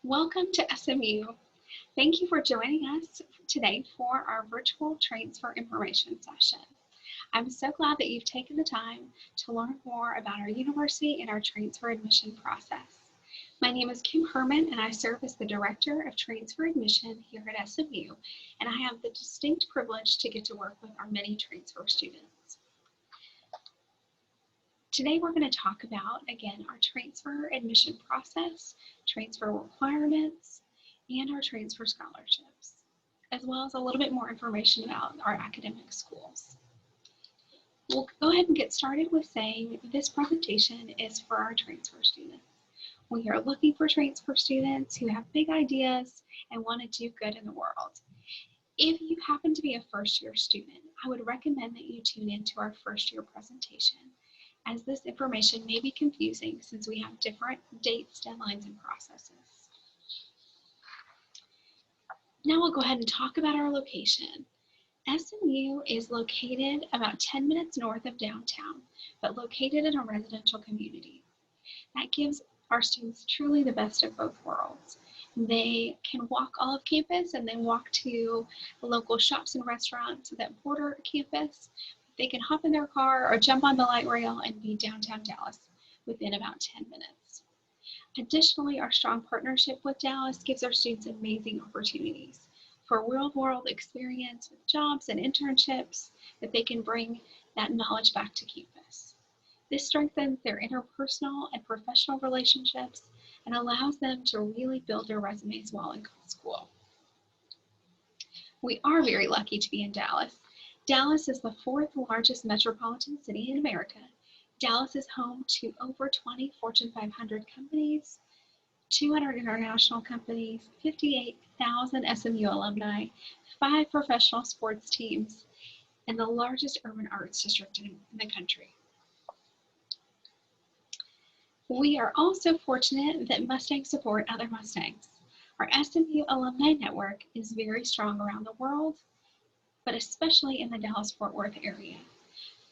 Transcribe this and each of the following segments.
Welcome to SMU. Thank you for joining us today for our virtual transfer information session. I'm so glad that you've taken the time to learn more about our university and our transfer admission process. My name is Kim Herman and I serve as the Director of Transfer Admission here at SMU, and I have the distinct privilege to get to work with our many transfer students. Today we're going to talk about, again, our transfer admission process, transfer requirements, and our transfer scholarships, as well as a little bit more information about our academic schools. We'll go ahead and get started with saying this presentation is for our transfer students. We are looking for transfer students who have big ideas and want to do good in the world. If you happen to be a first-year student, I would recommend that you tune into our first-year presentation, as this information may be confusing since we have different dates, deadlines, and processes. Now we'll go ahead and talk about our location. SMU is located about 10 minutes north of downtown, but located in a residential community. That gives our students truly the best of both worlds. They can walk all of campus and then walk to the local shops and restaurants that border campus. They can hop in their car or jump on the light rail and be downtown Dallas within about 10 minutes. Additionally, our strong partnership with Dallas gives our students amazing opportunities for real-world experience with jobs and internships that they can bring that knowledge back to campus. This strengthens their interpersonal and professional relationships and allows them to really build their resumes while in school. We are very lucky to be in Dallas. Dallas is the fourth largest metropolitan city in America. Dallas is home to over 20 Fortune 500 companies, 200 international companies, 58,000 SMU alumni, 5 professional sports teams, and the largest urban arts district in the country. We are also fortunate that Mustangs support other Mustangs. Our SMU Alumni Network is very strong around the world, but especially in the Dallas-Fort Worth area.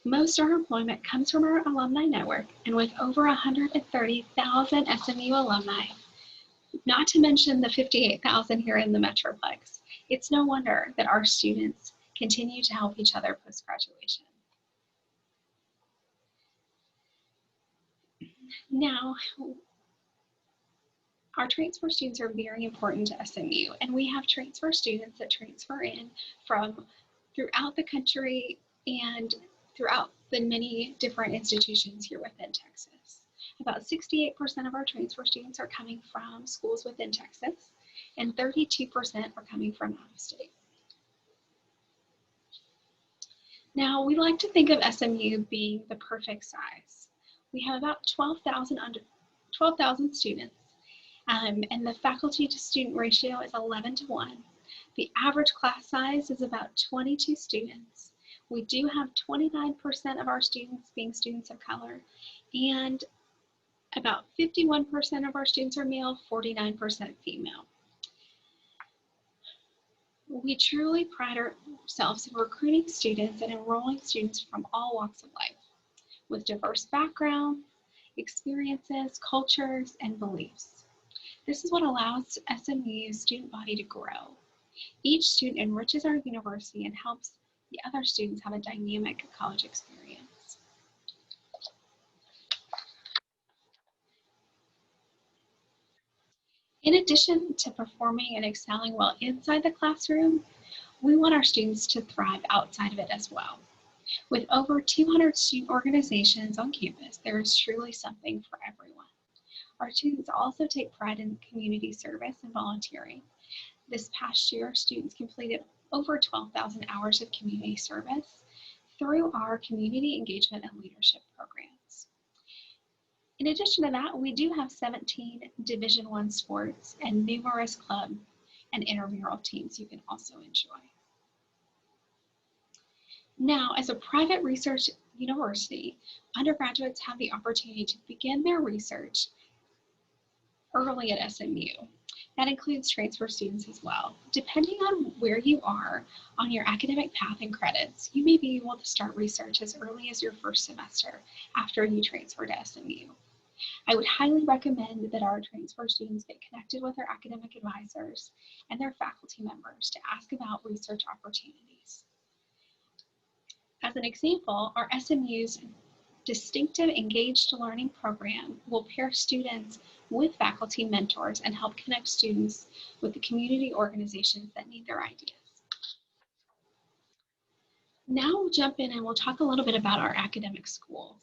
Most of our employment comes from our alumni network, and with over 130,000 SMU alumni, not to mention the 58,000 here in the Metroplex, it's no wonder that our students continue to help each other post-graduation. Now, our transfer students are very important to SMU, and we have transfer students that transfer in from throughout the country and throughout the many different institutions here within Texas. About 68% of our transfer students are coming from schools within Texas, and 32% are coming from out of state. Now, we like to think of SMU being the perfect size. We have about 12,000 students, and the faculty to student ratio is 11:1. The average class size is about 22 students. We do have 29% of our students being students of color, and about 51% of our students are male, 49% female. We truly pride ourselves in recruiting students and enrolling students from all walks of life with diverse backgrounds, experiences, cultures, and beliefs. This is what allows SMU's student body to grow. Each student enriches our university and helps the other students have a dynamic college experience. In addition to performing and excelling well inside the classroom, we want our students to thrive outside of it as well. With over 200 student organizations on campus, there is truly something for everyone. Our students also take pride in community service and volunteering. This past year, students completed over 12,000 hours of community service through our community engagement and leadership programs. In addition to that, we do have 17 Division I sports and numerous club and intramural teams you can also enjoy. Now, as a private research university, undergraduates have the opportunity to begin their research early at SMU. That includes transfer students as well. Depending on where you are on your academic path and credits, you may be able to start research as early as your first semester after you transfer to SMU. I would highly recommend that our transfer students get connected with their academic advisors and their faculty members to ask about research opportunities. As an example, our SMU's distinctive engaged learning program will pair students with faculty mentors and help connect students with the community organizations that need their ideas. Now we'll jump in and we'll talk a little bit about our academic schools.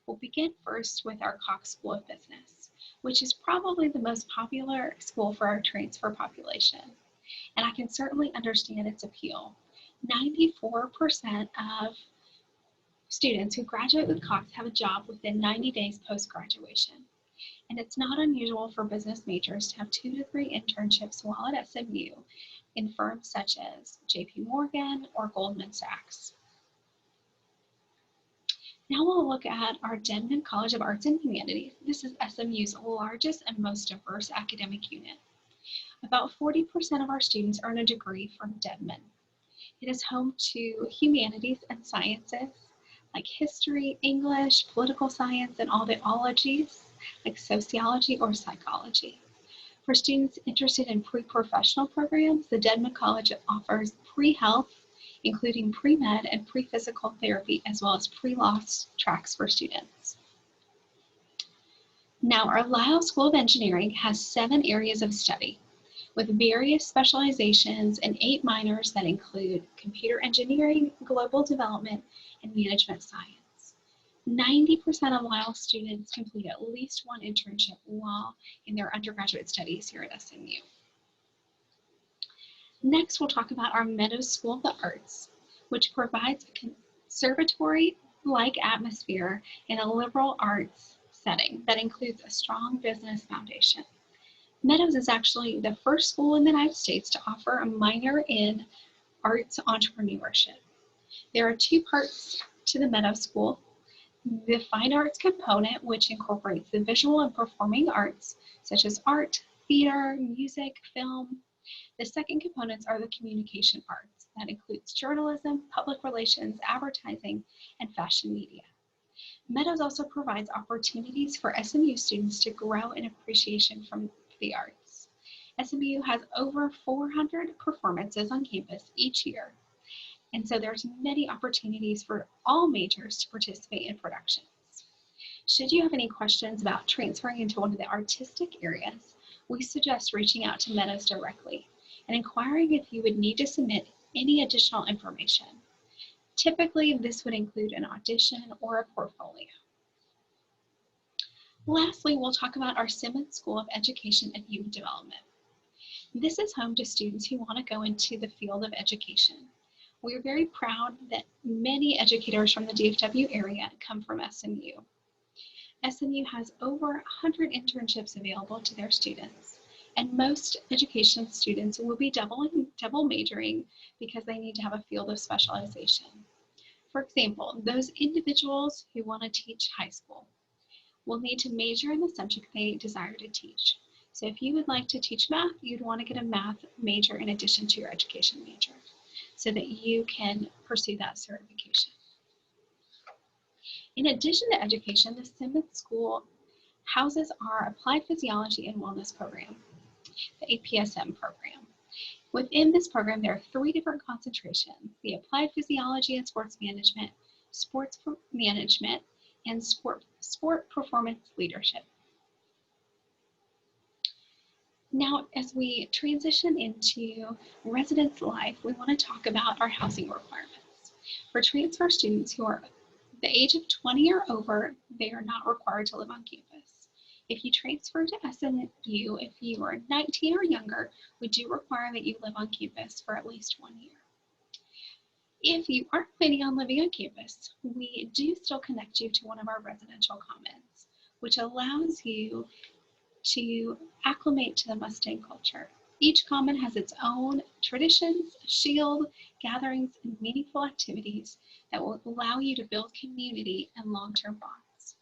We'll begin first with our Cox School of Business, which is probably the most popular school for our transfer population. And I can certainly understand its appeal. 94% of students who graduate with Cox have a job within 90 days post-graduation. And it's not unusual for business majors to have 2 to 3 internships while at SMU in firms such as JP Morgan or Goldman Sachs. Now we'll look at our Dedman College of Arts and Humanities. This is SMU's largest and most diverse academic unit. About 40% of our students earn a degree from Dedman. It is home to humanities and sciences like history, English, political science, and all the ologies like sociology or psychology. For students interested in pre-professional programs, the Dedman College offers pre-health, including pre-med and pre-physical therapy, as well as pre-law tracks for students. Now, our Lyell School of Engineering has 7 areas of study with various specializations and 8 minors that include computer engineering, global development, and management science. 90% of Lyell students complete at least 1 internship while in their undergraduate studies here at SMU. Next, we'll talk about our Meadows School of the Arts, which provides a conservatory-like atmosphere in a liberal arts setting that includes a strong business foundation. Meadows is actually the first school in the United States to offer a minor in arts entrepreneurship. There are 2 parts to the Meadows School. The fine arts component, which incorporates the visual and performing arts, such as art, theater, music, film. The second components are the communication arts. That includes journalism, public relations, advertising, and fashion media. Meadows also provides opportunities for SMU students to grow in appreciation from the arts. SMU has over 400 performances on campus each year. And so there's many opportunities for all majors to participate in productions. Should you have any questions about transferring into one of the artistic areas, we suggest reaching out to Meadows directly and inquiring if you would need to submit any additional information. Typically, this would include an audition or a portfolio. Lastly, we'll talk about our Simmons School of Education and Human Development. This is home to students who want to go into the field of education. We're very proud that many educators from the DFW area come from SMU. SMU has over 100 internships available to their students, and most education students will be double majoring because they need to have a field of specialization. For example, those individuals who want to teach high school will need to major in the subject they desire to teach. So if you would like to teach math, you'd want to get a math major in addition to your education major, so that you can pursue that certification. In addition to education, the Simmons School houses our Applied Physiology and Wellness program, the APSM program. Within this program, there are 3 different concentrations: the Applied Physiology and Sports Management, Sports Management, and Sport Performance Leadership. Now, as we transition into residence life, we want to talk about our housing requirements. For transfer students who are the age of 20 or over, they are not required to live on campus. If you transfer to SMU, if you are 19 or younger, we do require that you live on campus for at least 1 year. If you aren't planning on living on campus, we do still connect you to one of our residential commons, which allows you to acclimate to the Mustang culture. Each common has its own traditions, shield, gatherings, and meaningful activities that will allow you to build community and long-term bonds.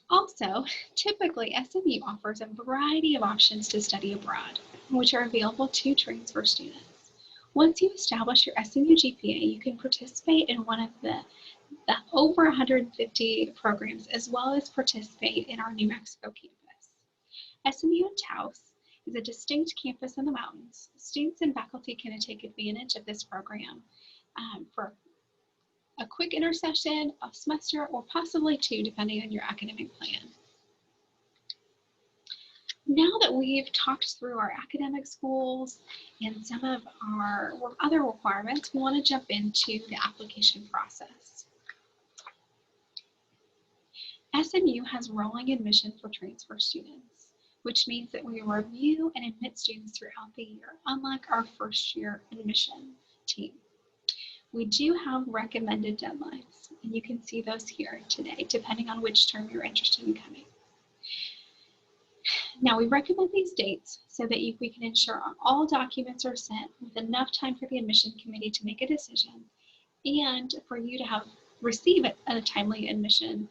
Also, typically SMU offers a variety of options to study abroad, which are available to transfer students. Once you establish your SMU GPA, you can participate in one of the over 150 programs, as well as participate in our New Mexico campus. SMU in Taos is a distinct campus in the mountains. Students and faculty can take advantage of this program for a quick intersession, a semester, or possibly two, depending on your academic plan. Now that we've talked through our academic schools and some of our other requirements, we want to jump into the application process. SMU has rolling admission for transfer students, which means that we review and admit students throughout the year, unlike our first year admission team. We do have recommended deadlines, and you can see those here today, depending on which term you're interested in coming. Now, we recommend these dates so that we can ensure all documents are sent with enough time for the admission committee to make a decision and for you to receive a timely admission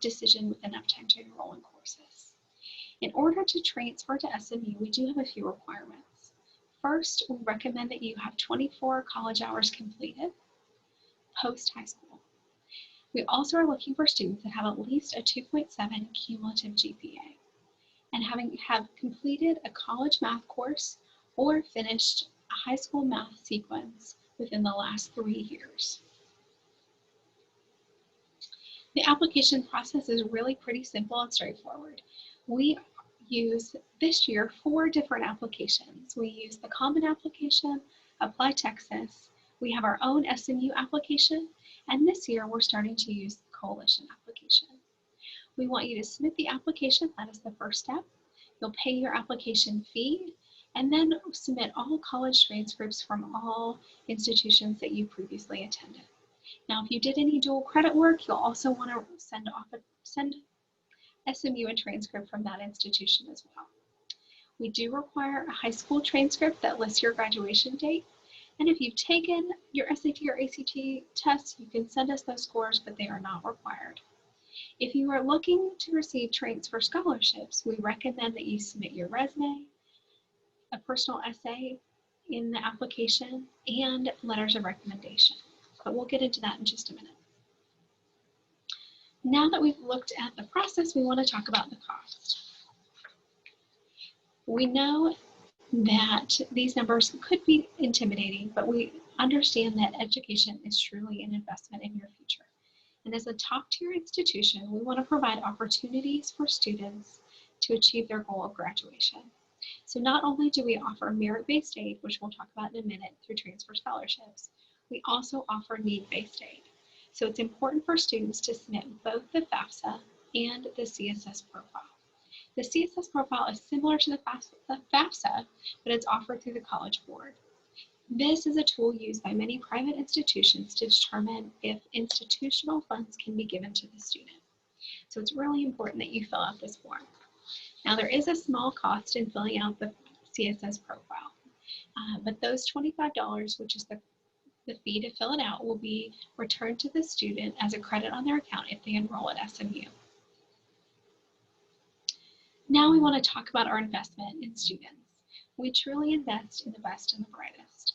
decision with enough time to enroll in courses. In order to transfer to SMU, we do have a few requirements. First, we recommend that you have 24 college hours completed post-high school. We also are looking for students that have at least a 2.7 cumulative GPA and have completed a college math course or finished a high school math sequence within the last 3 years. The application process is really pretty simple and straightforward. We use this year 4 different applications. We use the Common Application, Apply Texas, we have our own SMU application, and this year we're starting to use the Coalition application. We want you to submit the application. That is the first step. You'll pay your application fee and then submit all college transcripts from all institutions that you previously attended. Now, if you did any dual credit work, you'll also want to send SMU a transcript from that institution as well. We do require a high school transcript that lists your graduation date. And if you've taken your SAT or ACT tests, you can send us those scores, but they are not required. If you are looking to receive transfer scholarships, we recommend that you submit your resume, a personal essay in the application, and letters of recommendation. But we'll get into that in just a minute. Now that we've looked at the process, we want to talk about the cost. We know that these numbers could be intimidating, but we understand that education is truly an investment in your future. And as a top-tier institution, we want to provide opportunities for students to achieve their goal of graduation. So not only do we offer merit-based aid, which we'll talk about in a minute through transfer scholarships, we also offer need-based aid. So it's important for students to submit both the FAFSA and the CSS profile. The CSS profile is similar to the FAFSA, but it's offered through the College Board. This is a tool used by many private institutions to determine if institutional funds can be given to the student. So it's really important that you fill out this form. Now, there is a small cost in filling out the CSS profile, but those $25, which is the fee to fill it out, will be returned to the student as a credit on their account if they enroll at SMU. Now we want to talk about our investment in students. We truly invest in the best and the brightest.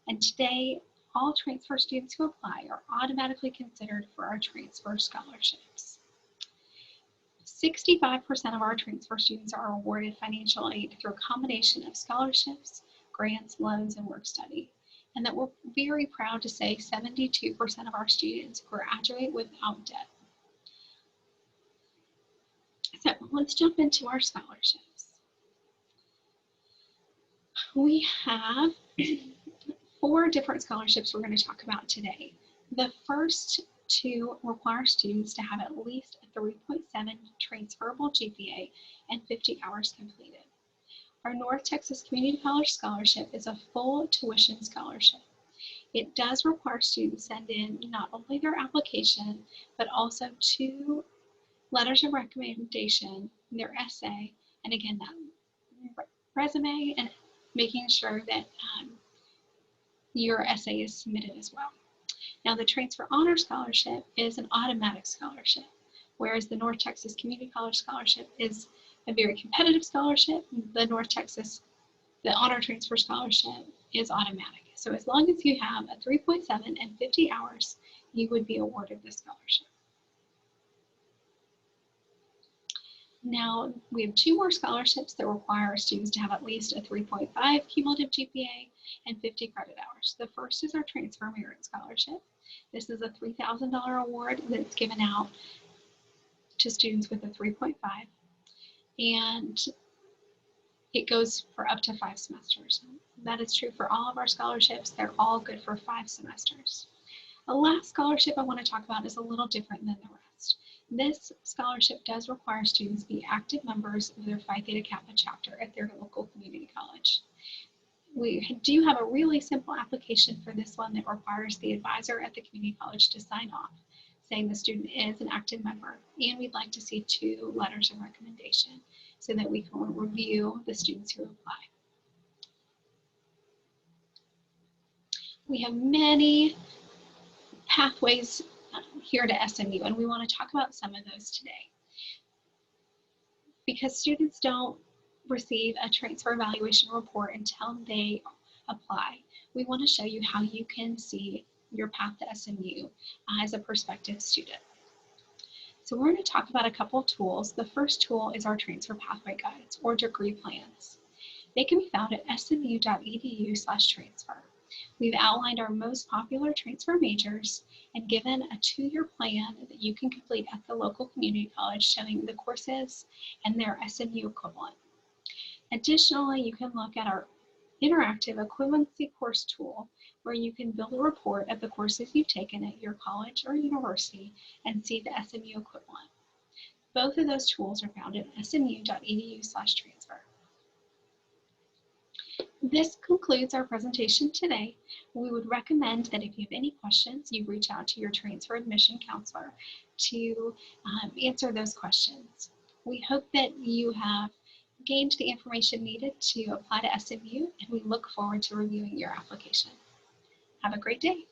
And today, all transfer students who apply are automatically considered for our transfer scholarships. 65% of our transfer students are awarded financial aid through a combination of scholarships, grants, loans, and work study. And that we're very proud to say 72% of our students graduate without debt. So let's jump into our scholarships. We have 4 different scholarships we're going to talk about today. The first 2 require students to have at least a 3.7 transferable GPA and 50 hours completed. Our North Texas Community College Scholarship is a full tuition scholarship. It does require students send in not only their application, but also 2 letters of recommendation, their essay, and again, that resume, and making sure that your essay is submitted as well. Now, the Transfer Honor Scholarship is an automatic scholarship, whereas the North Texas Community College Scholarship is a very competitive scholarship. The Honor Transfer Scholarship is automatic. So as long as you have a 3.7 and 50 hours, you would be awarded the scholarship. Now, we have 2 more scholarships that require students to have at least a 3.5 cumulative GPA and 50 credit hours. The first is our Transfer Merit Scholarship. This is a $3,000 award that's given out to students with a 3.5, and it goes for up to 5 semesters. That is true for all of our scholarships. They're all good for 5 semesters. The last scholarship I want to talk about is a little different than the rest. This scholarship does require students be active members of their Phi Theta Kappa chapter at their local community college. We do have a really simple application for this one that requires the advisor at the community college to sign off, saying the student is an active member, and we'd like to see 2 letters of recommendation so that we can review the students who apply. We have many pathways here to SMU, and we want to talk about some of those today. Because students don't receive a transfer evaluation report until they apply, we want to show you how you can see your path to SMU as a prospective student. So we're going to talk about a couple of tools. The first tool is our transfer pathway guides or degree plans. They can be found at smu.edu/transfer. We've outlined our most popular transfer majors and given a 2-year plan that you can complete at the local community college showing the courses and their SMU equivalent. Additionally, you can look at our interactive equivalency course tool where you can build a report of the courses you've taken at your college or university and see the SMU equivalent. Both of those tools are found at smu.edu/transfer. This concludes our presentation today. We would recommend that if you have any questions, you reach out to your transfer admission counselor to answer those questions. We hope that you have gained the information needed to apply to SMU, and we look forward to reviewing your application. Have a great day.